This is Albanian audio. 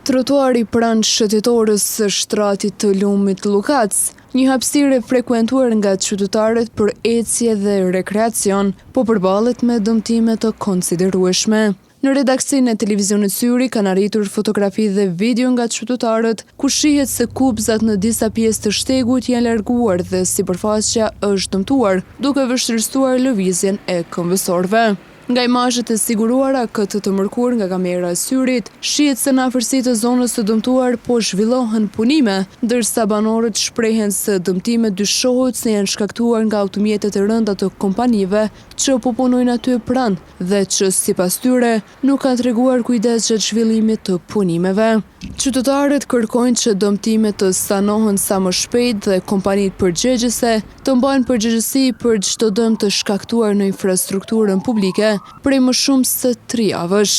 Trotuari pranë shëtitores së shtratit të Lumit Lukac, një hapësirë e frekuentuar nga qytetarët për ecje dhe rekreacion, po përballet me dëmtime të konsiderueshme. Në redaksinë e televizionit Syri kanë arritur fotografi dhe video nga qytetarët, ku shihet se kupzat në disa pjesë të shtegut janë larguar dhe sipërfaqja është dëmtuar, duke vështirësuar lëvizjen e këmbësorëve. Nga imazhet e siguruara këtë të mërkur nga kamera e Syrit, shihet se në afërsitë të zonës së dëmtuar po zhvillohen punime, ndërsa banorët shprehen se dëmtimet dyshohet se janë shkaktuar nga automjetet e rënda të kompanive që po punojnë aty pranë dhe që sipas tyre nuk kanë treguar kujdes gjatë zhvillimit të punimeve. Qytetarët kërkojnë që dëmtimet të stanohen sa më shpejt dhe kompanitë përgjegjëse të mbajnë përgjegjësi për çdo dëm të shkaktuar në infrastrukturën publike prej më shumë se 3 javësh.